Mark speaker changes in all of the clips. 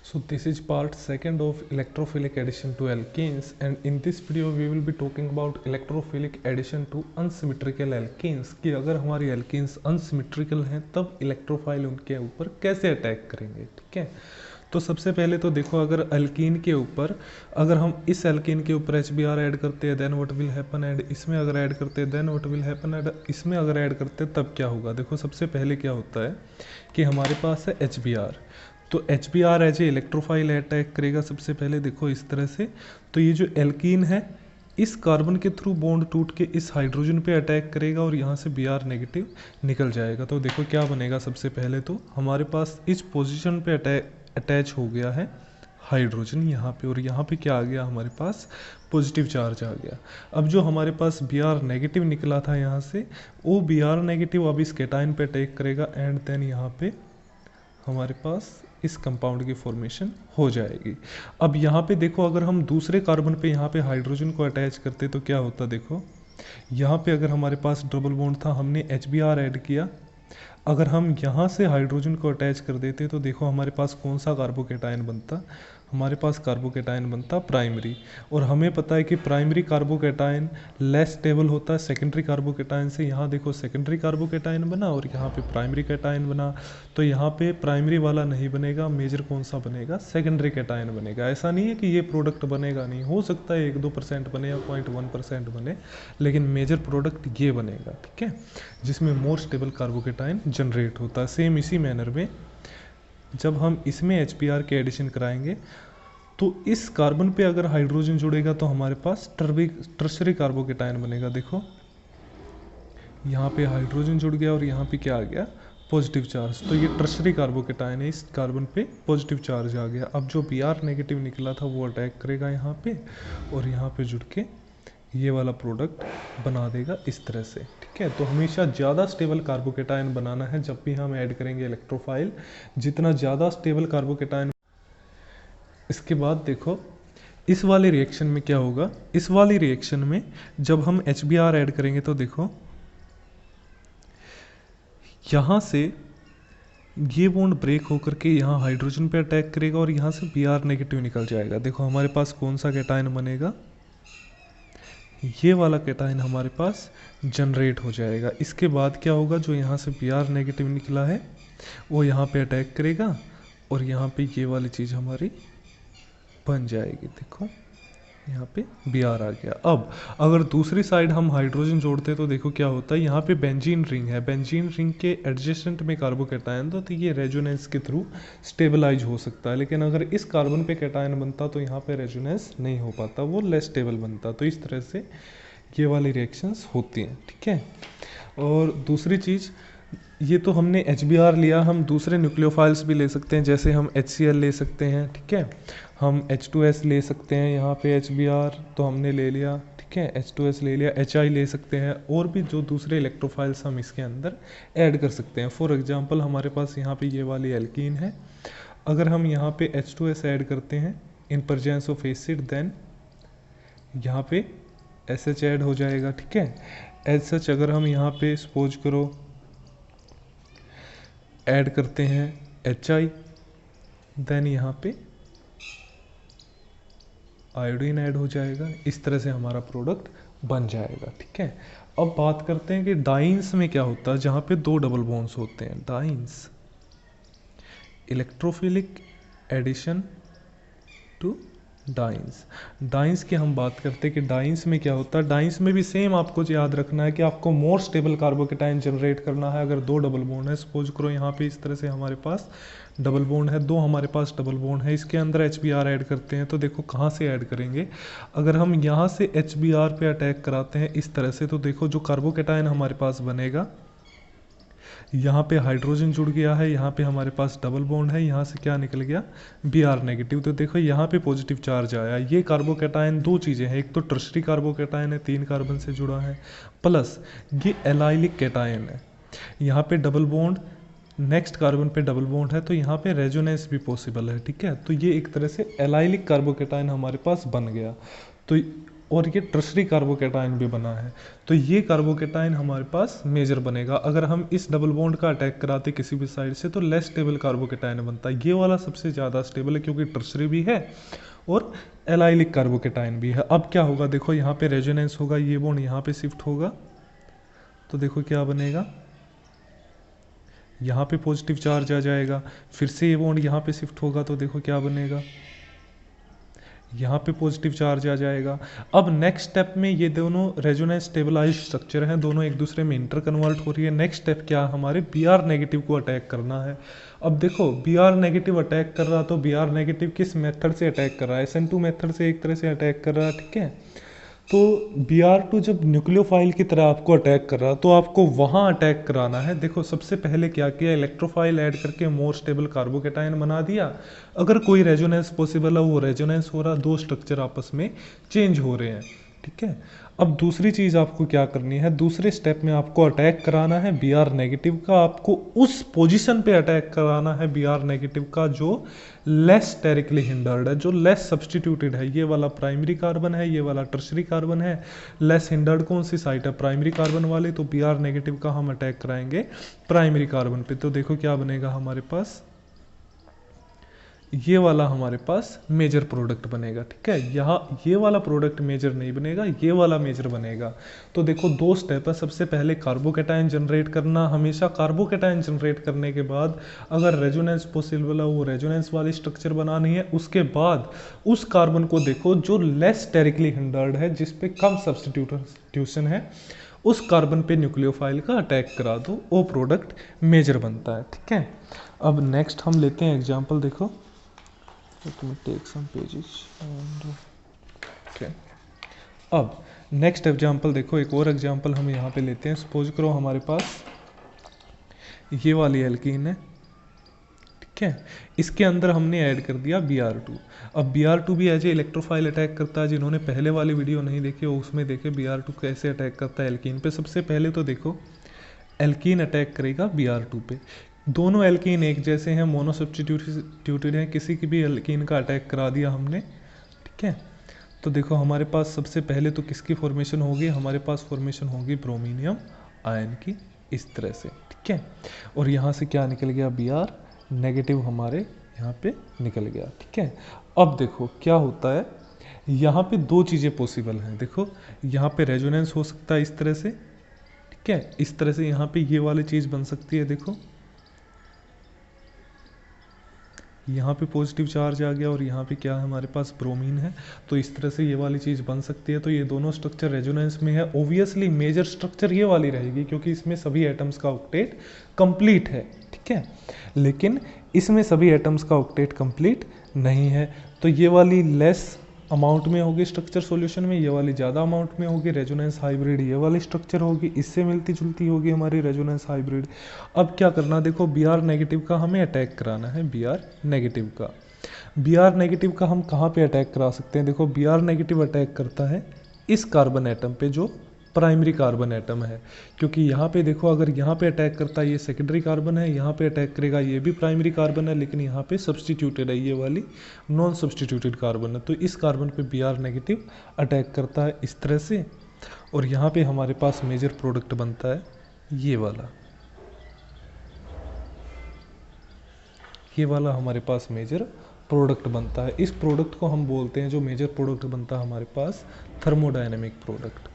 Speaker 1: So this is part second of electrophilic addition to alkenes, and in this video we will be talking about electrophilic addition to unsymmetrical alkenes कि अगर हमारी alkenes unsymmetrical हैं तब electrophile उनके ऊपर कैसे attack करेंगे। ठीक है, तो सबसे पहले तो देखो, अगर अल्कीन के ऊपर अगर हम इस अल्कीन के ऊपर HBr ऐड करते हैं then what will happen, and इसमें अगर ऐड करते हैं then what will happen, and इसमें अगर ऐड करते हैं तब क्या होगा। देखो सबसे पहले क्या होता है कि हमारे पास है HBr, तो HBr as a electrophile attack करेगा सबसे पहले। देखो इस तरह से, तो ये जो एल्कीन है इस कार्बन के थ्रू बॉन्ड टूट के इस हाइड्रोजन पे अटैक करेगा और यहाँ से Br नेगेटिव निकल जाएगा। तो देखो क्या बनेगा, सबसे पहले तो हमारे पास इस पोजीशन पे अटैच हो गया है हाइड्रोजन यहाँ पे, और यहाँ पे क्या आ गया हमारे पास पॉजिटिव चार्ज आ गया। अब जो हमारे पास Br नेगेटिव निकला था यहाँ से, वो Br नेगेटिव अब इस कैटायन पे अटैक करेगा एंड देन यहाँ पे हमारे पास इस कंपाउंड की फॉर्मेशन हो जाएगी। अब यहाँ पे देखो, अगर हम दूसरे कार्बन पे यहाँ पे हाइड्रोजन को अटैच करते तो क्या होता। देखो यहाँ पे अगर हमारे पास डबल बॉन्ड था, हमने HBr ऐड किया, अगर हम यहाँ से हाइड्रोजन को अटैच कर देते तो देखो हमारे पास कौन सा कार्बोकेटायन बनता, हमारे पास कार्बोकेटायन बनता प्राइमरी। और हमें पता है कि प्राइमरी कार्बोकेटायन लेस स्टेबल होता है सेकेंडरी कार्बोकेटायन से। यहाँ देखो सेकेंडरी कार्बोकेटायन बना और यहाँ पे प्राइमरी कैटायन बना, तो यहाँ पे प्राइमरी वाला नहीं बनेगा, मेजर कौन सा बनेगा, सेकेंडरी कैटायन बनेगा। ऐसा नहीं है कि ये प्रोडक्ट बनेगा नहीं, हो सकता है 1-2% बने या 0.1% बने, लेकिन मेजर प्रोडक्ट ये बनेगा। ठीक है, जिसमें मोर स्टेबल कार्बोकेटायन जनरेट होता है। सेम इसी मैनर में जब हम इसमें HBr के एडिशन कराएंगे तो इस कार्बन पे अगर हाइड्रोजन जुड़ेगा तो हमारे पास टर्शरी कार्बोकेटायन बनेगा। देखो यहाँ पे हाइड्रोजन जुड़ गया और यहाँ पे क्या आ गया, पॉजिटिव चार्ज, तो ये टर्शरी कार्बोकेटायन है, इस कार्बन पे पॉजिटिव चार्ज आ गया। अब जो Br नेगेटिव निकला था वो अटैक करेगा यहाँ पे और यहाँ पे जुड़ के ये वाला प्रोडक्ट बना देगा इस तरह से। ठीक है, तो हमेशा ज़्यादा स्टेबल कार्बोकेटायन बनाना है जब भी हम ऐड करेंगे इलेक्ट्रोफाइल, जितना ज़्यादा स्टेबल कार्बोकेटायन। इसके बाद देखो इस वाले रिएक्शन में क्या होगा, इस वाली रिएक्शन में जब हम HBr ऐड करेंगे तो देखो यहाँ से ये बॉन्ड ब्रेक होकर के यहाँ हाइड्रोजन पे अटैक करेगा और यहाँ से Br नेगेटिव निकल जाएगा। देखो हमारे पास कौन सा कैटायन बनेगा, ये वाला कैटायन हमारे पास जनरेट हो जाएगा। इसके बाद क्या होगा, जो यहाँ से Br नेगेटिव निकला है वो यहाँ पे अटैक करेगा और यहाँ पे ये वाली चीज़ हमारी बन जाएगी। देखो यहाँ पे Br आ गया। अब अगर दूसरी साइड हम हाइड्रोजन जोड़ते हैं तो देखो क्या होता है, यहाँ पे बेंजीन रिंग है, बेंजीन रिंग के एडजेसेंट में कार्बोकेटायन तो ये रेजोनेंस के थ्रू स्टेबलाइज हो सकता है, लेकिन अगर इस कार्बन पे कैटायन बनता तो यहाँ पे रेजोनेंस नहीं हो पाता, वो लेस स्टेबल बनता। तो इस तरह से ये वाली रिएक्शंस होती हैं। ठीक है, और दूसरी चीज़, ये तो हमने HBr लिया, हम दूसरे न्यूक्लियोफाइल्स भी ले सकते हैं, जैसे हम HCl ले सकते हैं। ठीक है, हम H2S ले सकते हैं, यहाँ पे HBr तो हमने ले लिया। ठीक है, H2S ले लिया, HI ले सकते हैं, और भी जो दूसरे इलेक्ट्रोफाइल्स हम इसके अंदर ऐड कर सकते हैं। फॉर एग्जांपल हमारे पास यहाँ पे ये वाली एल्कीन है, अगर हम यहाँ पे H2S ऐड करते हैं in presence of acid, then यहाँ पे SH ऐड हो जाएगा। ठीक है, एज सच अगर हम यहाँ पे सपोज करो ऐड करते हैं HI, देन यहाँ पे आयोडीन ऐड हो जाएगा, इस तरह से हमारा प्रोडक्ट बन जाएगा। ठीक है, अब बात करते हैं कि डाइन्स में क्या होता है, जहाँ पे 2 डबल बॉन्ड्स होते हैं। Dienes, electrophilic addition to dienes. Dienes की हम बात करते हैं कि डाइन्स में क्या होता है। डाइन्स में भी सेम आपको याद रखना है कि आपको मोर स्टेबल कार्बोकेटायन जनरेट करना है। अगर 2 डबल बॉन्ड है, सपोज करो यहाँ पे इस तरह से हमारे पास डबल बॉन्ड है, 2 हमारे पास डबल बॉन्ड है, इसके अंदर HBr ऐड करते हैं तो देखो कहाँ से ऐड करेंगे। अगर हम यहाँ से HBr पे अटैक कराते हैं इस तरह से, तो देखो जो कार्बोकेटायन हमारे पास बनेगा, यहाँ पे हाइड्रोजन जुड़ गया है, यहाँ पे हमारे पास डबल बॉन्ड है, यहाँ से क्या निकल गया, Br नेगेटिव। तो देखो यहाँ पे पॉजिटिव चार्ज आया। ये कार्बोकेटायन 2 चीज़ें हैं, एक तो टर्शरी कार्बोकेटायन है, 3 कार्बन से जुड़ा है, प्लस ये एलाइलिक कैटायन है। यहाँ पे डबल बॉन्ड, नेक्स्ट कार्बन पे डबल बॉन्ड है, तो यहाँ पे रेजोनेंस भी पॉसिबल है। ठीक है, तो ये एक तरह से एलाइलिक कार्बोकेटायन हमारे पास बन गया। तो और ये टर्शरी कार्बोकेटाइन भी बना है, तो ये कार्बोकेटाइन हमारे पास मेजर बनेगा। अगर हम इस डबल बॉन्ड का अटैक कराते किसी भी साइड से तो लेस स्टेबल कार्बोकेटाइन बनता है। ये वाला सबसे ज़्यादा स्टेबल है क्योंकि टर्शरी भी है और एलाइलिक कार्बोकेटाइन भी है। अब क्या होगा, देखो यहाँ पे रेजोनेंस होगा, ये बॉन्ड यहाँ पे शिफ्ट होगा तो देखो क्या बनेगा, यहाँ पे पॉजिटिव चार्ज आ जाएगा, फिर से ये बॉन्ड यहाँ पे शिफ्ट होगा तो देखो क्या बनेगा, यहाँ पे पॉजिटिव चार्ज आ जाएगा। अब नेक्स्ट स्टेप में ये दोनों रेजोनेंस स्टेबलाइज स्ट्रक्चर हैं, दोनों एक दूसरे में इंटर कन्वर्ट हो रही है। नेक्स्ट स्टेप क्या, हमारे Br नेगेटिव को अटैक करना है। अब देखो Br नेगेटिव अटैक कर रहा, तो Br नेगेटिव किस मेथड से अटैक कर रहा है, SN2 मेथड से एक तरह से अटैक कर रहा है, ठीक है। तो Br2 जब न्यूक्लियोफाइल की तरह आपको अटैक कर रहा तो आपको वहाँ अटैक कराना है। देखो सबसे पहले क्या किया, इलेक्ट्रोफाइल ऐड करके मोर स्टेबल कार्बोकेटाइन बना दिया। अगर कोई रेजोनेंस पॉसिबल है वो रेजोनेंस हो रहा, दो स्ट्रक्चर आपस में चेंज हो रहे हैं, ठीक है। अब दूसरी चीज़ आपको क्या करनी है, दूसरे स्टेप में आपको अटैक कराना है Br नेगेटिव का, आपको उस पोजीशन पे अटैक कराना है Br नेगेटिव का जो लेस स्टेरिकली हिंडर्ड है, जो लेस सब्सटीट्यूटेड है। ये वाला प्राइमरी कार्बन है, ये वाला टर्शरी कार्बन है। लेस हिंडर्ड कौन सी साइट है, प्राइमरी कार्बन वाली, तो Br नेगेटिव का हम अटैक कराएंगे प्राइमरी कार्बन पे। तो देखो क्या बनेगा हमारे पास, ये वाला हमारे पास मेजर प्रोडक्ट बनेगा, ठीक है। यहाँ ये वाला प्रोडक्ट मेजर नहीं बनेगा, ये वाला मेजर बनेगा। तो देखो दो स्टेप है, सबसे पहले कार्बोकेटाइन जनरेट करना। हमेशा कार्बोकेटाइन जनरेट करने के बाद अगर रेजोनेंस पॉसिबल है वो रेजोनेंस वाली स्ट्रक्चर बनानी है। उसके बाद उस कार्बन को देखो जो लेस स्टेरिकली हिंडर्ड है, जिसपे कम सब्स्टिट्यूशन है, उस कार्बन पे न्यूक्लियोफाइल का अटैक करा दो, वो प्रोडक्ट मेजर बनता है, ठीक है। अब नेक्स्ट हम लेते हैं एग्जाम्पल, देखो let me take some pages and okay. अब नेक्स्ट एग्जांपल देखो, एक और एग्जांपल हम यहाँ पे लेते हैं। सपोज करो हमारे पास ये वाली एल्कीन है, ठीक है। इसके अंदर हमने ऐड कर दिया Br2। अब Br2 भी एज ए इलेक्ट्रोफाइल अटैक करता है। जिन्होंने पहले वाली वीडियो नहीं देखी हो उसमें देखे Br2 कैसे अटैक करता है एल्कीन पे। सबसे पहले तो देखो एल्कीन अटैक करेगा Br2 पे। दोनों एल्कीन एक जैसे हैं, मोनो सब्स्टिट्यूटेड हैं, किसी की भी एल्कीन का अटैक करा दिया हमने, ठीक है। तो देखो हमारे पास सबसे पहले तो किसकी फॉर्मेशन होगी, हमारे पास फॉर्मेशन होगी ब्रोमीनियम आयन की, इस तरह से, ठीक है। और यहाँ से क्या निकल गया, Br नेगेटिव हमारे यहाँ पे निकल गया, ठीक है। अब देखो क्या होता है, यहाँ पे दो चीज़ें पॉसिबल हैं। देखो यहाँ पे रेजोनेंस हो सकता है इस तरह से, ठीक है, इस तरह से यहाँ पे ये वाली चीज़ बन सकती है। देखो यहाँ पे पॉजिटिव चार्ज आ गया और यहाँ पे क्या है हमारे पास ब्रोमीन है, तो इस तरह से ये वाली चीज़ बन सकती है। तो ये दोनों स्ट्रक्चर रेजोनेंस में है। ओबियसली मेजर स्ट्रक्चर ये वाली रहेगी क्योंकि इसमें सभी एटम्स का ऑक्टेट कंप्लीट है, ठीक है। लेकिन इसमें सभी एटम्स का ऑक्टेट कंप्लीट नहीं है, तो ये वाली लेस अमाउंट में होगी स्ट्रक्चर सॉल्यूशन में, ये वाली ज़्यादा अमाउंट में होगी। रेजोनेंस हाइब्रिड ये वाली स्ट्रक्चर होगी, इससे मिलती जुलती होगी हमारी रेजोनेंस हाइब्रिड। अब क्या करना, देखो Br नेगेटिव का हमें अटैक कराना है, Br नेगेटिव का। Br नेगेटिव का हम कहाँ पे अटैक करा सकते हैं, देखो Br नेगेटिव अटैक करता है इस कार्बन एटम पे जो प्राइमरी कार्बन एटम है, क्योंकि यहाँ पे देखो अगर यहाँ पे अटैक करता है ये सेकेंडरी कार्बन है, यहाँ पे अटैक करेगा ये भी प्राइमरी कार्बन है, लेकिन यहाँ पे सब्स्टिट्यूटेड है, ये वाली नॉन सब्स्टिट्यूटेड कार्बन है। तो इस कार्बन पे Br नेगेटिव अटैक करता है इस तरह से, और यहाँ पे हमारे पास मेजर प्रोडक्ट बनता है ये वाला, ये वाला हमारे पास मेजर प्रोडक्ट बनता है। इस प्रोडक्ट को हम बोलते हैं, जो मेजर प्रोडक्ट बनता है हमारे पास, thermodynamic product,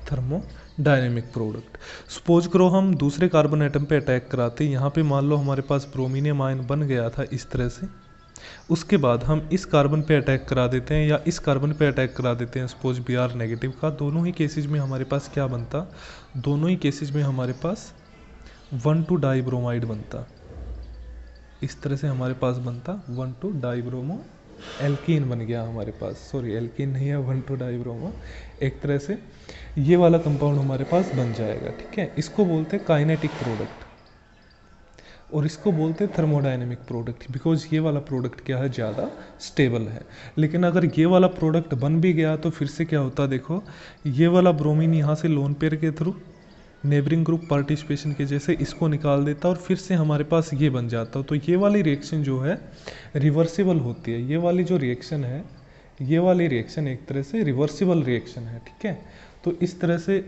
Speaker 1: thermodynamic product. Suppose करो हम दूसरे कार्बन एटम पे अटैक कराते, यहाँ पे मान लो हमारे पास ब्रोमीनियम आयन बन गया था इस तरह से। उसके बाद हम इस कार्बन पे अटैक करा देते हैं या इस कार्बन पे अटैक करा देते हैं सपोज Br नेगेटिव का। दोनों ही केसेज में हमारे पास क्या बनता, दोनों ही केसेज में हमारे पास 1,2-डाइब्रोमाइड बनता, इस तरह से हमारे पास बनता 1,2-डाइब्रोमो एल्कीन बन गया हमारे पास, सॉरी एल्कीन नहीं है 1,2-डाइब्रोमो, एक तरह से ये वाला कंपाउंड हमारे पास बन जाएगा, ठीक है। इसको बोलते हैं काइनेटिक प्रोडक्ट और इसको बोलते हैं थर्मोडायनेमिक प्रोडक्ट, बिकॉज ये वाला प्रोडक्ट क्या है, ज़्यादा स्टेबल है। लेकिन अगर ये वाला प्रोडक्ट बन भी गया तो फिर से क्या होता, देखो ये वाला ब्रोमीन यहाँ से लोन पेयर के थ्रू नेबरिंग ग्रुप पार्टिसिपेशन के जैसे इसको निकाल देता और फिर से हमारे पास ये बन जाता। तो ये वाली रिएक्शन जो है रिवर्सिबल होती है, ये वाली जो रिएक्शन है ये वाली रिएक्शन एक तरह से रिवर्सिबल रिएक्शन है, ठीक है। तो इस तरह से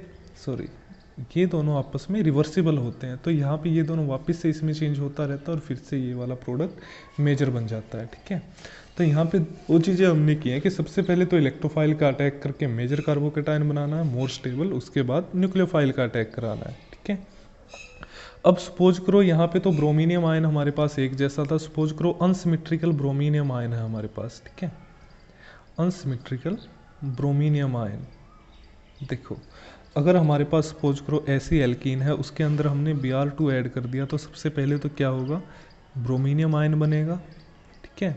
Speaker 1: ये दोनों आपस में रिवर्सिबल होते हैं, तो यहाँ पे ये दोनों वापस से इसमें चेंज होता रहता है और फिर से ये वाला प्रोडक्ट मेजर बन जाता है, ठीक है। तो यहाँ पे वो चीज़ें हमने की हैं कि सबसे पहले तो इलेक्ट्रोफाइल का अटैक करके मेजर कार्बोकेटायन बनाना है मोर स्टेबल, उसके बाद न्यूक्लियोफाइल का अटैक कराना है, ठीक है। अब सपोज करो यहाँ पे तो ब्रोमीनियम आयन हमारे पास एक जैसा था, सपोज करो अनसिमेट्रिकल ब्रोमीनियम आयन है हमारे पास, ठीक है। अनसिमेट्रिकल ब्रोमीनियम आयन, देखो अगर हमारे पास सपोज करो ऐसी एल्कीन है, उसके अंदर हमने Br2 ऐड कर दिया, तो सबसे पहले तो क्या होगा, ब्रोमीनियम आयन बनेगा, ठीक है।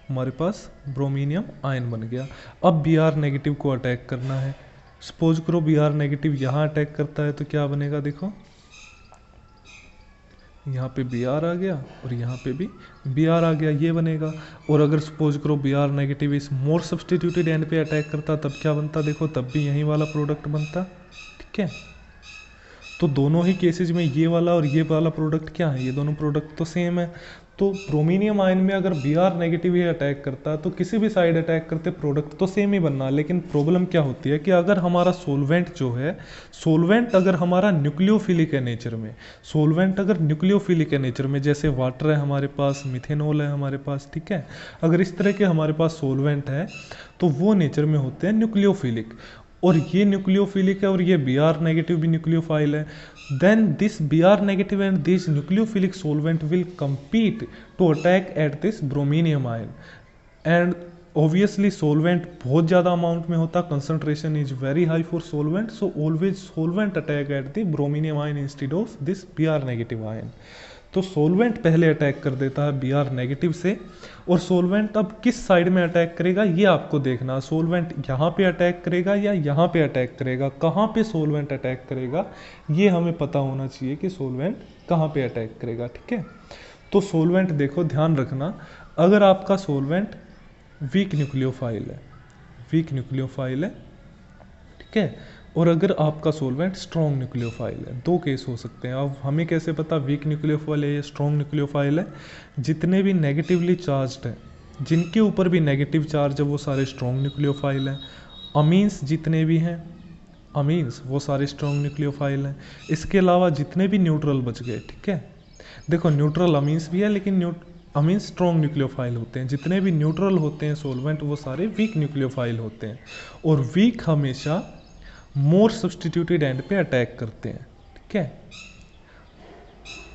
Speaker 1: हमारे पास ब्रोमीनियम आयन बन गया। अब Br नेगेटिव को अटैक करना है, सपोज करो Br नेगेटिव यहाँ अटैक करता है तो क्या बनेगा, देखो यहाँ पे Br आ गया और यहाँ पे भी Br आ गया, ये बनेगा। और अगर सपोज करो Br नेगेटिव इस मोर सब्सटीट्यूटेड एंड पे अटैक करता तब क्या बनता, देखो तब भी यही वाला प्रोडक्ट बनता, ठीक है। तो दोनों ही केसेज में ये वाला और ये वाला प्रोडक्ट क्या है, ये दोनों प्रोडक्ट तो सेम है। तो ब्रोमीनियम आयन में अगर Br नेगेटिव ही अटैक करता तो किसी भी साइड अटैक करते प्रोडक्ट तो सेम ही बनना, लेकिन प्रॉब्लम क्या होती है कि अगर हमारा सोलवेंट जो है, सोलवेंट अगर हमारा न्यूक्लियोफिलिक है नेचर में, सोलवेंट अगर न्यूक्लियोफिलिक है नेचर में, जैसे वाटर है हमारे पास, मिथेनॉल है हमारे पास, ठीक है। अगर इस तरह के हमारे पास सोलवेंट है तो वो नेचर में होते हैं न्यूक्लियोफिलिक, और ये न्यूक्लियोफिलिक है और ये Br नेगेटिव भी न्यूक्लियोफाइल है, then this Br negative and this nucleophilic solvent will compete to attack at this brominium ion, and obviously solvent बहुत ज़्यादा अमाउंट में होता, concentration is very high for solvent, so always solvent attack at the brominium ion instead of this Br negative ion। तो solvent पहले attack कर देता है Br negative से, और सोलवेंट अब किस साइड में अटैक करेगा ये आपको देखना, सोलवेंट यहाँ पे अटैक करेगा या यहाँ पे अटैक करेगा, कहाँ पे सोलवेंट अटैक करेगा ये हमें पता होना चाहिए कि सोलवेंट कहाँ पे अटैक करेगा, ठीक है। तो सोलवेंट देखो ध्यान रखना, अगर आपका सोलवेंट वीक न्यूक्लियोफाइल है, वीक न्यूक्लियोफाइल है, ठीक है, और अगर आपका सोलवेंट स्ट्रॉन्ग न्यूक्लियोफाइल है, दो केस हो सकते हैं। अब हमें कैसे पता वीक न्यूक्लियोफाइल है या स्ट्रॉन्ग न्यूक्लियोफाइल है, जितने भी नेगेटिवली चार्ज्ड हैं, जिनके ऊपर भी नेगेटिव चार्ज है वो सारे स्ट्रॉन्ग न्यूक्लियोफाइल हैं। अमीन्स जितने भी हैं, अमीन्स वो सारे स्ट्रॉन्ग न्यूक्लियोफाइल हैं। इसके अलावा जितने भी न्यूट्रल बच गए, ठीक है, देखो न्यूट्रल अमीन्स भी है लेकिन अमीन्स स्ट्रॉन्ग न्यूक्लियोफाइल होते हैं, जितने भी न्यूट्रल होते हैं सोलवेंट वो सारे वीक न्यूक्लियोफाइल होते हैं, और वीक हमेशा मोर सब्सटीट्यूटेड एंड पे अटैक करते हैं, ठीक है।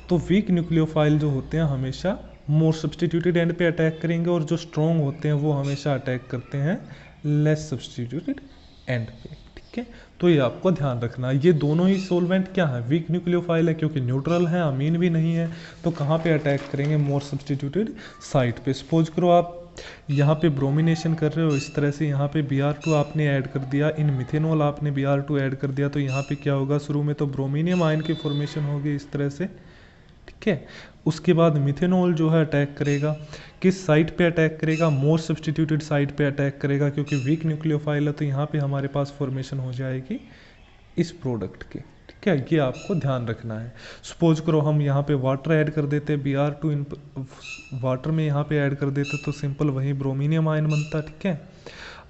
Speaker 1: तो वीक न्यूक्लियोफाइल जो होते हैं हमेशा मोर सब्सटीट्यूटेड एंड पे अटैक करेंगे, और जो स्ट्रॉन्ग होते हैं वो हमेशा अटैक करते हैं लेस सब्सटीट्यूटेड एंड पे, ठीक है। तो ये आपको ध्यान रखना है, ये दोनों ही सोलवेंट क्या है, वीक न्यूक्लियोफाइल है क्योंकि न्यूट्रल है, अमीन भी नहीं है, तो कहाँ पे अटैक करेंगे, मोर सब्सटीट्यूटेड साइट पे। सपोज करो आप यहाँ पे ब्रोमिनेशन कर रहे हो, इस तरह से यहाँ पे Br2 आपने ऐड कर दिया, इन मिथेनॉल आपने Br2 ऐड कर दिया, तो यहाँ पे क्या होगा, शुरू में तो ब्रोमीनियम आयन की फॉर्मेशन होगी इस तरह से, ठीक है। उसके बाद मिथेनॉल जो है अटैक करेगा, किस साइट पे अटैक करेगा, मोर सब्सटीट्यूटेड साइट पे अटैक करेगा, क्योंकि वीक न्यूक्लियोफाइल है तो यहाँ पे हमारे पास फॉर्मेशन हो जाएगी इस प्रोडक्ट की, ठीक है। ये आपको ध्यान रखना है। सपोज करो हम यहाँ पे वाटर ऐड कर देते, Br2 इन वाटर में यहाँ पे ऐड कर देते तो सिंपल वही ब्रोमीनियम आयन बनता, ठीक है।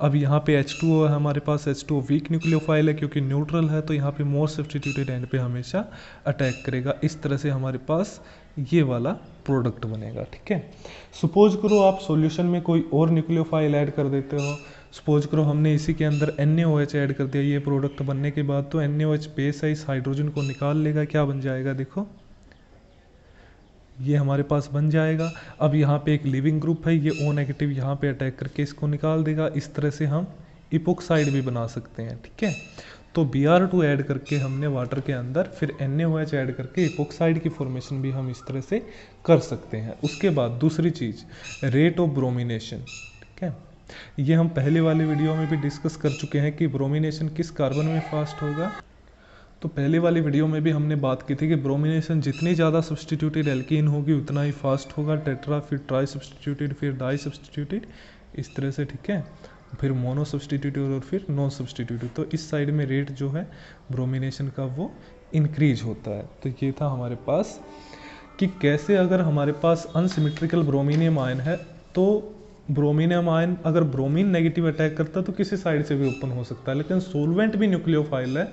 Speaker 1: अब यहाँ पे H2O है हमारे पास, H2O वीक न्यूक्लियोफाइल है क्योंकि न्यूट्रल है, तो यहाँ पे मोर सब्सटीट्यूटेड एंड पे हमेशा अटैक करेगा। इस तरह से हमारे पास ये वाला प्रोडक्ट बनेगा, ठीक है। सपोज करो आप सॉल्यूशन में कोई और न्यूक्लियोफाइल ऐड कर देते हो, सपोज करो हमने इसी के अंदर NaOH ऐड कर दिया, ये प्रोडक्ट बनने के बाद तो NaOH बेस है, इस हाइड्रोजन को निकाल लेगा, क्या बन जाएगा, देखो ये हमारे पास बन जाएगा। अब यहाँ पे एक लिविंग ग्रुप है, ये O नेगेटिव यहाँ पे अटैक करके इसको निकाल देगा। इस तरह से हम इपोक्साइड भी बना सकते हैं, ठीक है। तो Br2 ऐड करके हमने वाटर के अंदर, फिर NaOH ऐड करके इपोक्साइड की फॉर्मेशन भी हम इस तरह से कर सकते हैं। उसके बाद दूसरी चीज़ रेट ऑफ ब्रोमिनेशन, ठीक है। ये हम पहले वाले वीडियो में भी डिस्कस कर चुके हैं कि ब्रोमिनेशन किस कार्बन में फास्ट होगा। तो पहले वाली वीडियो में भी हमने बात की थी कि ब्रोमिनेशन जितनी ज़्यादा सब्सटीट्यूटेड एल्कीन होगी उतना ही फास्ट होगा, टेट्रा, फिर ट्राई सब्सटीट्यूटेड, फिर डाई सब्सटीट्यूटेड, इस तरह से, ठीक है। फिर मोनो सब्सटीट्यूटेड और फिर नॉन सब्सटीट्यूटेड। तो इस साइड में रेट जो है ब्रोमिनेशन का वो इंक्रीज होता है। तो ये था हमारे पास कि कैसे अगर हमारे पास अनसिमेट्रिकल ब्रोमीनियम आयन है तो ब्रोमीनियम आयन अगर ब्रोमीन नेगेटिव अटैक करता है तो किसी साइड से भी ओपन हो सकता है, लेकिन सोलवेंट भी न्यूक्लियोफाइल है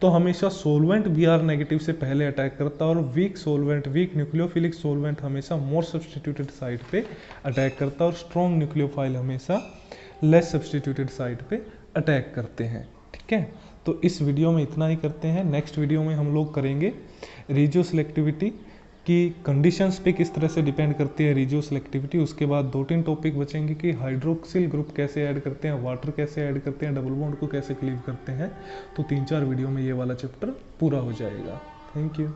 Speaker 1: तो हमेशा सोलवेंट Br नेगेटिव से पहले अटैक करता है, और weak solvent, weak nucleophilic solvent हमेशा मोर सब्सटीट्यूटेड साइड पे अटैक करता है, और स्ट्रॉन्ग न्यूक्लियोफाइल हमेशा लेस सब्सटीट्यूटेड साइड पे अटैक करते हैं। ठीक है, तो इस वीडियो में इतना ही करते हैं। नेक्स्ट वीडियो में हम लोग करेंगे रीजियो सिलेक्टिविटी कि कंडीशंस पे किस तरह से डिपेंड करती है रीजियो सिलेक्टिविटी। उसके बाद 2-3 टॉपिक बचेंगे कि हाइड्रोक्सिल ग्रुप कैसे ऐड करते हैं, वाटर कैसे ऐड करते हैं, डबल बॉन्ड को कैसे क्लीव करते हैं। तो 3-4 वीडियो में ये वाला चैप्टर पूरा हो जाएगा। Thank you.